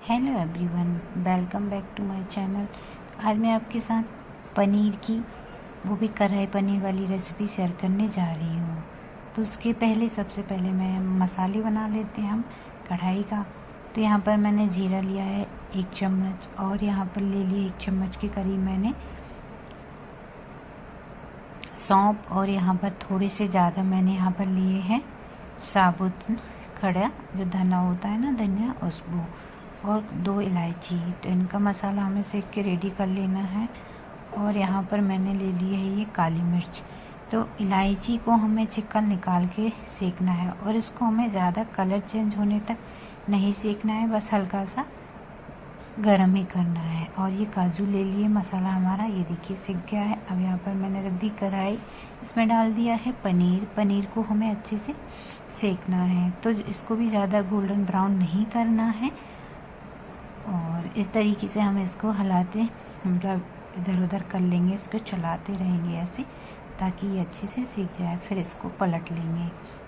Hello everyone, welcome back to my channel. आज मैं आपके साथ पनीर की, वो भी कढ़ाई पनीर वाली रेसिपी शेयर करने जा रही हूँ। तो उसके पहले सबसे पहले मैं मसाले बना लेते हैं हम कढ़ाई का। तो यहाँ पर मैंने जीरा लिया है 1 चम्मच, और यहाँ पर ले लिए 1 चम्मच के करीब मैंने सौंफ, और यहाँ पर थोड़े से ज़्यादा मैंने यहाँ पर लिए हैं साबुत खड़ा जो धना होता है ना, धनिया, उसको, और 2 इलायची। तो इनका मसाला हमें सेक के रेडी कर लेना है। और यहाँ पर मैंने ले ली है ये काली मिर्च। तो इलायची को हमें छिकल निकाल के सेकना है, और इसको हमें ज़्यादा कलर चेंज होने तक नहीं सेकना है, बस हल्का सा गरम ही करना है। और ये काजू ले लिए, मसाला हमारा ये देखिए सिक गया है। अब यहाँ पर मैंने रख दी कढ़ाई, इसमें डाल दिया है पनीर को हमें अच्छे से सेकना है। तो इसको भी ज़्यादा गोल्डन ब्राउन नहीं करना है, और इस तरीके से हम इसको हिलाते, मतलब इधर उधर कर लेंगे, इसको चलाते रहेंगे ऐसे, ताकि ये अच्छे से सीख जाए। फिर इसको पलट लेंगे।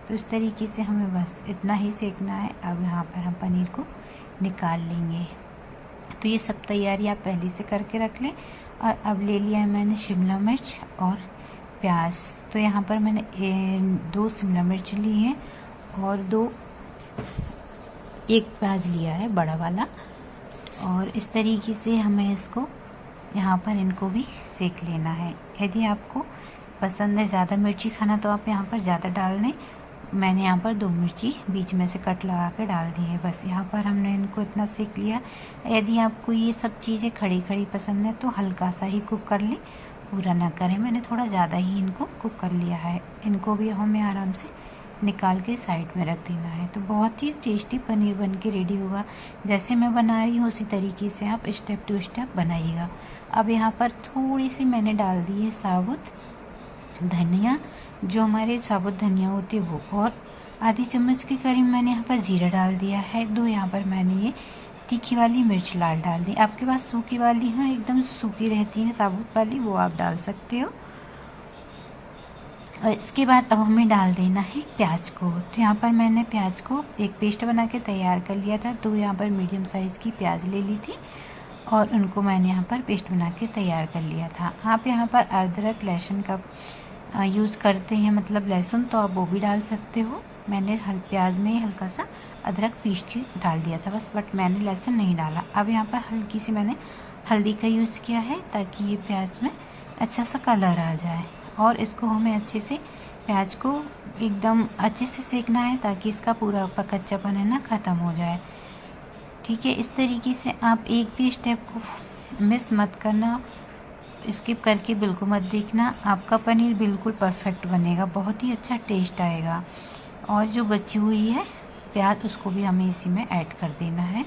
तो इस तरीके से हमें बस इतना ही सेकना है। अब यहाँ पर हम पनीर को निकाल लेंगे। तो ये सब तैयारी आप पहले से करके रख लें। और अब ले लिया है मैंने शिमला मिर्च और प्याज। तो यहाँ पर मैंने 2 शिमला मिर्च ली हैं, और 1 प्याज लिया है बड़ा वाला। और इस तरीके से हमें इसको यहाँ पर इनको भी सेक लेना है। यदि आपको पसंद है ज़्यादा मिर्ची खाना तो आप यहाँ पर ज़्यादा डाल दें। मैंने यहाँ पर 2 मिर्ची बीच में से कट लगा के डाल दी है। बस यहाँ पर हमने इनको इतना सेक लिया। यदि आपको ये सब चीज़ें खड़ी खड़ी पसंद है तो हल्का सा ही कुक कर लें, पूरा ना करें। मैंने थोड़ा ज़्यादा ही इनको कुक कर लिया है। इनको भी हमें आराम से निकाल के साइड में रख देना है। तो बहुत ही टेस्टी पनीर बन के रेडी होगा। जैसे मैं बना रही हूँ उसी तरीके से आप स्टेप टू स्टेप बनाइएगा। अब यहाँ पर थोड़ी सी मैंने डाल दी है साबुत धनिया, जो हमारे साबुत धनिया होते हैं वो, और आधी चम्मच के करीब मैंने यहाँ पर जीरा डाल दिया है। 2 यहाँ पर मैंने ये तीखी वाली मिर्च लाल डाल दी। आपके पास सूखी वाली है, एकदम सूखी रहती है साबुत वाली, वो आप डाल सकते हो। और इसके बाद अब हमें डाल देना है प्याज को। तो यहाँ पर मैंने प्याज को एक पेस्ट बना के तैयार कर लिया था। तो यहाँ पर मीडियम साइज़ की प्याज ले ली थी, और उनको मैंने यहाँ पर पेस्ट बना के तैयार कर लिया था। आप यहाँ पर अदरक लहसुन का यूज़ करते हैं, मतलब लहसुन, तो आप वो भी डाल सकते हो। मैंने प्याज में हल्का सा अदरक पीस के डाल दिया था बस, बट मैंने लहसुन नहीं डाला। अब यहाँ पर हल्की सी मैंने हल्दी का यूज़ किया है, ताकि ये प्याज में अच्छा सा कलर आ जाए। और इसको हमें अच्छे से प्याज को एकदम अच्छे से सेकना है, ताकि इसका पूरा कच्चापन है ना ख़त्म हो जाए। ठीक है, इस तरीके से आप एक भी स्टेप को मिस मत करना, स्किप करके बिल्कुल मत देखना। आपका पनीर बिल्कुल परफेक्ट बनेगा, बहुत ही अच्छा टेस्ट आएगा। और जो बची हुई है प्याज, उसको भी हमें इसी में ऐड कर देना है,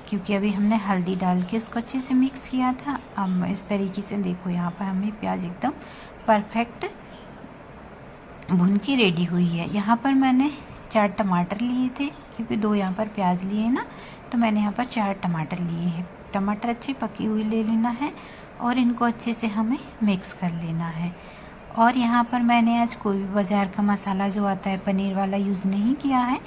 क्योंकि अभी हमने हल्दी डाल के इसको अच्छे से मिक्स किया था। अब इस तरीके से देखो, यहाँ पर हमें प्याज एकदम परफेक्ट भुन की रेडी हुई है। यहाँ पर मैंने 4 टमाटर लिए थे, क्योंकि 2 यहाँ पर प्याज लिए ना, तो मैंने यहाँ पर 4 टमाटर लिए हैं। टमाटर अच्छे पकी हुई ले लेना है, और इनको अच्छे से हमें मिक्स कर लेना है। और यहाँ पर मैंने आज कोई भी बाज़ार का मसाला जो आता है पनीर वाला यूज़ नहीं किया है।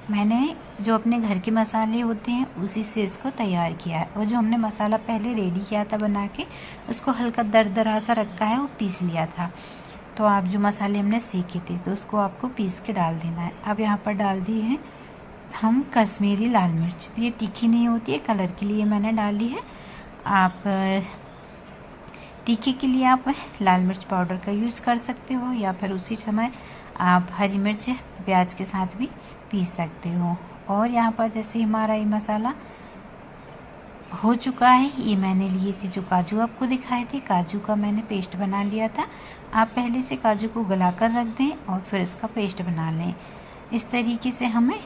मैंने जो अपने घर के मसाले होते हैं उसी से इसको तैयार किया है। और जो हमने मसाला पहले रेडी किया था बना के, उसको हल्का दरदरा सा रखा है, वो पीस लिया था। तो आप जो मसाले हमने सीखे थे, तो उसको आपको पीस के डाल देना है। अब यहाँ पर डाल दी है हम कश्मीरी लाल मिर्च। तो ये तीखी नहीं होती है, कलर के लिए मैंने डाली है। आप तीखे के लिए आप लाल मिर्च पाउडर का यूज़ कर सकते हो, या फिर उसी समय आप हरी मिर्च प्याज के साथ भी पीस सकते हो। और यहाँ पर जैसे हमारा ये मसाला हो चुका है, ये मैंने लिए थे जो काजू आपको दिखाए थे, काजू का मैंने पेस्ट बना लिया था। आप पहले से काजू को गला कर रख दें, और फिर इसका पेस्ट बना लें। इस तरीके से हमें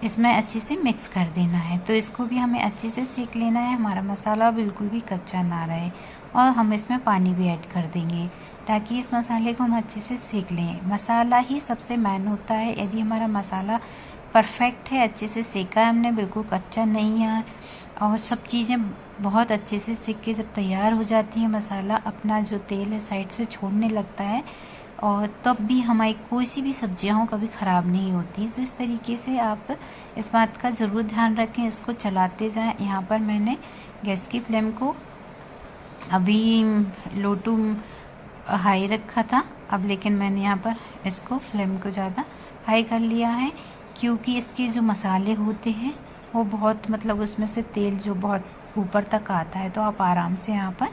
इसमें अच्छे से मिक्स कर देना है। तो इसको भी हमें अच्छे से सेक लेना है, हमारा मसाला बिल्कुल भी कच्चा ना रहे। और हम इसमें पानी भी ऐड कर देंगे, ताकि इस मसाले को हम अच्छे से सेक लें। मसाला ही सबसे मेन होता है। यदि हमारा मसाला परफेक्ट है, अच्छे से सेका है हमने, बिल्कुल कच्चा नहीं है, और सब चीज़ें बहुत अच्छे से सेक के जब तैयार हो जाती हैं, मसाला अपना जो तेल है साइड से छोड़ने लगता है, और तब भी हमारी कोई सी भी सब्जियां हो कभी ख़राब नहीं होती। तो इस तरीके से आप इस बात का ज़रूर ध्यान रखें, इसको चलाते जाएं। यहाँ पर मैंने गैस की फ्लेम को अभी लो टू हाई रखा था, अब लेकिन मैंने यहाँ पर इसको फ्लेम को ज़्यादा हाई कर लिया है, क्योंकि इसके जो मसाले होते हैं वो बहुत मतलब उसमें से तेल जो बहुत ऊपर तक आता है, तो आप आराम से यहाँ पर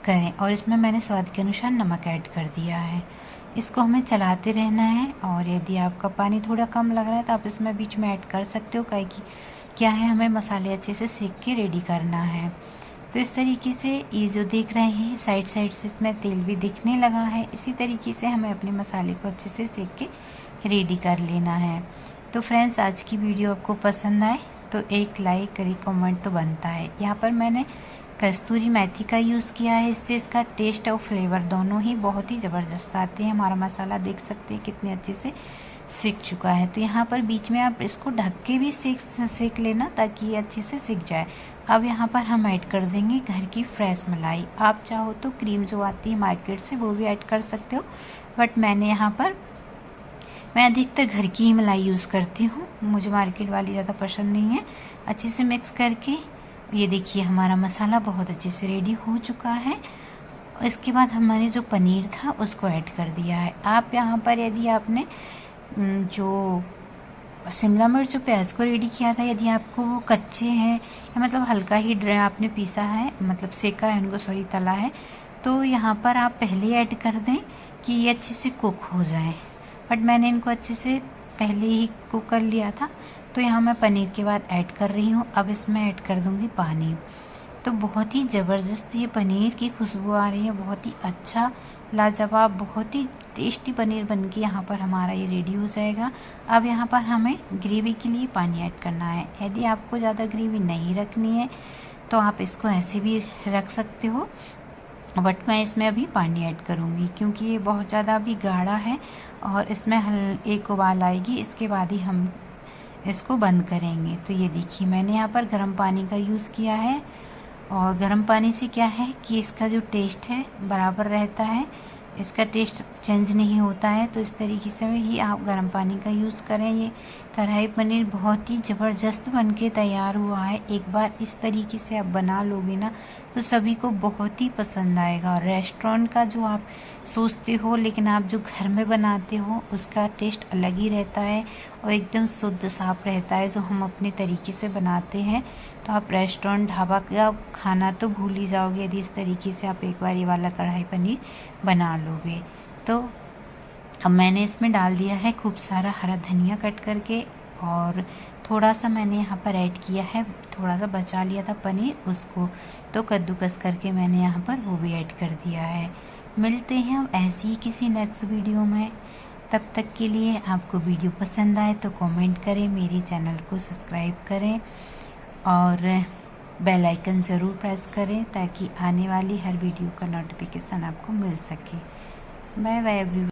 करें। और इसमें मैंने स्वाद के अनुसार नमक ऐड कर दिया है। इसको हमें चलाते रहना है, और यदि आपका पानी थोड़ा कम लग रहा है तो आप इसमें बीच में ऐड कर सकते हो, काहे कि क्या है, हमें मसाले अच्छे से सेक के रेडी करना है। तो इस तरीके से ये जो देख रहे हैं साइड साइड से इसमें तेल भी दिखने लगा है। इसी तरीके से हमें अपने मसाले को अच्छे से सेक के रेडी कर लेना है। तो फ्रेंड्स, आज की वीडियो आपको पसंद आए तो एक लाइक और एक कमेंट तो बनता है। यहाँ पर मैंने कस्तूरी मेथी का यूज़ किया है, इससे इसका टेस्ट और फ्लेवर दोनों ही बहुत ही ज़बरदस्त आते हैं। हमारा मसाला देख सकते हैं कितने अच्छे से सीख चुका है। तो यहाँ पर बीच में आप इसको ढक के भी सेक लेना, ताकि ये अच्छे से सीख जाए। अब यहाँ पर हम ऐड कर देंगे घर की फ्रेश मलाई। आप चाहो तो क्रीम जो आती है मार्केट से वो भी ऐड कर सकते हो, बट मैंने यहाँ पर मैं अधिकतर घर की ही मलाई यूज़ करती हूँ, मुझे मार्केट वाली ज़्यादा पसंद नहीं है। अच्छे से मिक्स करके ये देखिए हमारा मसाला बहुत अच्छे से रेडी हो चुका है। इसके बाद हमने जो पनीर था उसको ऐड कर दिया है। आप यहाँ पर यदि आपने जो शिमला मिर्च जो प्याज को रेडी किया था, यदि आपको वो कच्चे हैं या मतलब हल्का ही ड्राई आपने पीसा है, मतलब सेका है उनको, सॉरी तला है, तो यहाँ पर आप पहले ऐड कर दें कि ये अच्छे से कुक हो जाए। बट मैंने इनको अच्छे से पहले ही कुक कर लिया था, तो यहाँ मैं पनीर के बाद ऐड कर रही हूँ। अब इसमें ऐड कर दूँगी पानी। तो बहुत ही ज़बरदस्त ये पनीर की खुशबू आ रही है, बहुत ही अच्छा लाजवाब, बहुत ही टेस्टी पनीर बनके यहाँ पर हमारा ये रेडी हो जाएगा। अब यहाँ पर हमें ग्रेवी के लिए पानी ऐड करना है। यदि आपको ज़्यादा ग्रेवी नहीं रखनी है तो आप इसको ऐसे भी रख सकते हो, बट मैं इसमें अभी पानी ऐड करूँगी क्योंकि ये बहुत ज़्यादा अभी गाढ़ा है और इसमें एक उबाल आएगी, इसके बाद ही हम इसको बंद करेंगे। तो ये देखिए मैंने यहाँ पर गर्म पानी का यूज़ किया है, और गर्म पानी से क्या है कि इसका जो टेस्ट है बराबर रहता है, इसका टेस्ट चेंज नहीं होता है। तो इस तरीके से ही आप गर्म पानी का यूज़ करें। ये कढ़ाई पनीर बहुत ही ज़बरदस्त बनके तैयार हुआ है। एक बार इस तरीके से आप बना लोगे ना तो सभी को बहुत ही पसंद आएगा। रेस्टोरेंट का जो आप सोचते हो, लेकिन आप जो घर में बनाते हो उसका टेस्ट अलग ही रहता है और एकदम शुद्ध साफ रहता है जो हम अपने तरीके से बनाते हैं। तो आप रेस्टोरेंट ढाबा का खाना तो भूल ही जाओगे यदि इस तरीके से आप एक बार ये वाला कढ़ाई पनीर बना लोगे। तो अब मैंने इसमें डाल दिया है खूब सारा हरा धनिया कट करके, और थोड़ा सा मैंने यहाँ पर ऐड किया है, थोड़ा सा बचा लिया था पनीर, उसको तो कद्दूकस करके मैंने यहाँ पर वो भी ऐड कर दिया है। मिलते हैं अब ऐसी ही किसी नेक्स्ट वीडियो में। तब तक के लिए आपको वीडियो पसंद आए तो कमेंट करें, मेरे चैनल को सब्सक्राइब करें और बेल आइकन ज़रूर प्रेस करें ताकि आने वाली हर वीडियो का नोटिफिकेशन आपको मिल सके। Bye bye everyone.